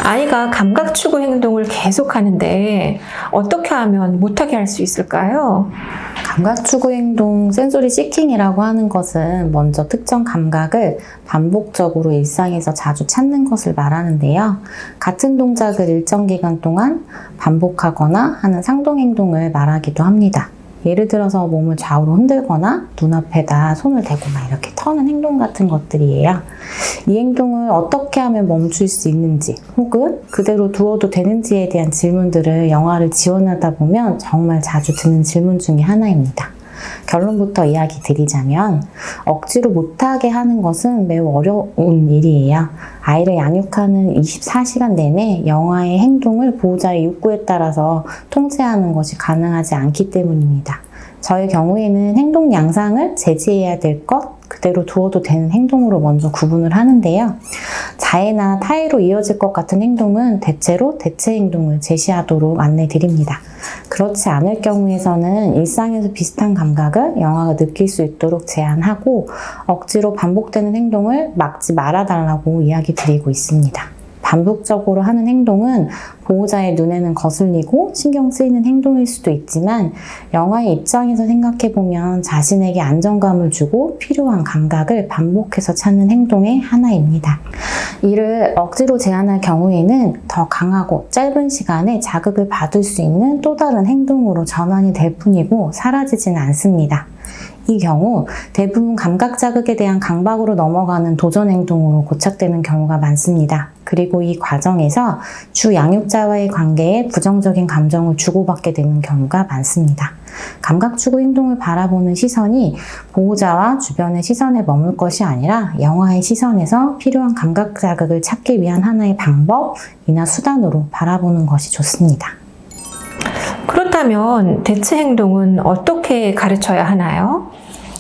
아이가 감각 추구 행동을 계속 하는데 어떻게 하면 못하게 할 수 있을까요? 감각 추구 행동 센소리 시킹이라고 하는 것은 먼저 특정 감각을 반복적으로 일상에서 자주 찾는 것을 말하는데요. 같은 동작을 일정 기간 동안 반복하거나 하는 상동 행동을 말하기도 합니다. 예를 들어서 몸을 좌우로 흔들거나 눈앞에다 손을 대고 막 이렇게 터는 행동 같은 것들이에요. 이 행동을 어떻게 하면 멈출 수 있는지 혹은 그대로 두어도 되는지에 대한 질문들을 영화를 지원하다 보면 정말 자주 듣는 질문 중에 하나입니다. 결론부터 이야기 드리자면 억지로 못하게 하는 것은 매우 어려운 일이에요. 아이를 양육하는 24시간 내내 영아의 행동을 보호자의 욕구에 따라서 통제하는 것이 가능하지 않기 때문입니다. 저의 경우에는 행동 양상을 제지해야 될 것, 그대로 두어도 되는 행동으로 먼저 구분을 하는데요. 자해나 타해로 이어질 것 같은 행동은 대체로 대체 행동을 제시하도록 안내드립니다. 그렇지 않을 경우에서는 일상에서 비슷한 감각을 영아가 느낄 수 있도록 제한하고 억지로 반복되는 행동을 막지 말아달라고 이야기 드리고 있습니다. 반복적으로 하는 행동은 보호자의 눈에는 거슬리고 신경 쓰이는 행동일 수도 있지만 영아의 입장에서 생각해보면 자신에게 안정감을 주고 필요한 감각을 반복해서 찾는 행동의 하나입니다. 이를 억지로 제한할 경우에는 더 강하고 짧은 시간에 자극을 받을 수 있는 또 다른 행동으로 전환이 될 뿐이고 사라지지는 않습니다. 이 경우 대부분 감각 자극에 대한 강박으로 넘어가는 도전 행동으로 고착되는 경우가 많습니다. 그리고 이 과정에서 주 양육자와의 관계에 부정적인 감정을 주고받게 되는 경우가 많습니다. 감각 추구 행동을 바라보는 시선이 보호자와 주변의 시선에 머물 것이 아니라 영아의 시선에서 필요한 감각 자극을 찾기 위한 하나의 방법이나 수단으로 바라보는 것이 좋습니다. 그렇다면 대체 행동은 어떻게 가르쳐야 하나요?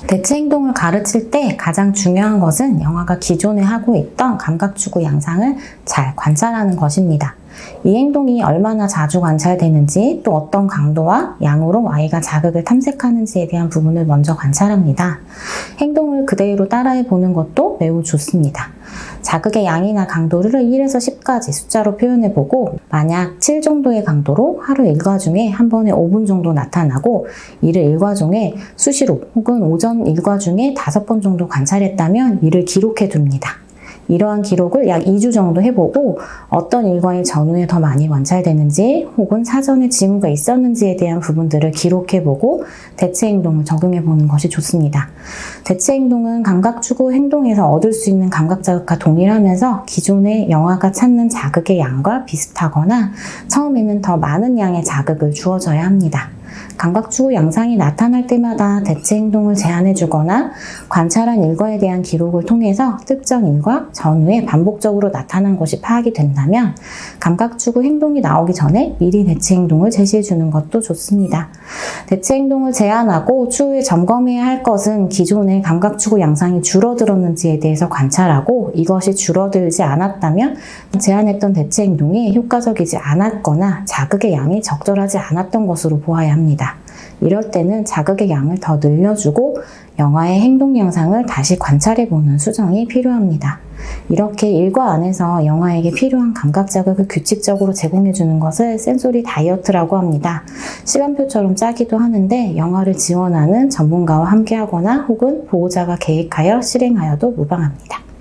대체 행동을 가르칠 때 가장 중요한 것은 영아가 기존에 하고 있던 감각 추구 양상을 잘 관찰하는 것입니다. 이 행동이 얼마나 자주 관찰되는지 또 어떤 강도와 양으로 아이가 자극을 탐색하는지에 대한 부분을 먼저 관찰합니다. 행동을 그대로 따라해 보는 것도 매우 좋습니다. 자극의 양이나 강도를 1에서 10까지 숫자로 표현해 보고 만약 7 정도의 강도로 하루 일과 중에 한 번에 5분 정도 나타나고 이를 일과 중에 수시로 혹은 오전 일과 중에 5번 정도 관찰했다면 이를 기록해 둡니다. 이러한 기록을 약 2주 정도 해보고 어떤 일과의 전후에 더 많이 관찰되는지 혹은 사전에 징후가 있었는지에 대한 부분들을 기록해보고 대체 행동을 적용해보는 것이 좋습니다. 대체 행동은 감각 추구 행동에서 얻을 수 있는 감각 자극과 동일하면서 기존의 영아가 찾는 자극의 양과 비슷하거나 처음에는 더 많은 양의 자극을 주어져야 합니다. 감각 추구 양상이 나타날 때마다 대체 행동을 제안해주거나 관찰한 일과에 대한 기록을 통해서 특정 일과 전후에 반복적으로 나타난 것이 파악이 된다면 감각 추구 행동이 나오기 전에 미리 대체 행동을 제시해주는 것도 좋습니다. 대체 행동을 제안하고 추후에 점검해야 할 것은 기존의 감각 추구 양상이 줄어들었는지에 대해서 관찰하고 이것이 줄어들지 않았다면 제안했던 대체 행동이 효과적이지 않았거나 자극의 양이 적절하지 않았던 것으로 보아야 합니다. 이럴 때는 자극의 양을 더 늘려주고 영아의 행동 양상을 다시 관찰해보는 수정이 필요합니다. 이렇게 일과 안에서 영아에게 필요한 감각 자극을 규칙적으로 제공해주는 것을 센소리 다이어트라고 합니다. 시간표처럼 짜기도 하는데 영아를 지원하는 전문가와 함께하거나 혹은 보호자가 계획하여 실행하여도 무방합니다.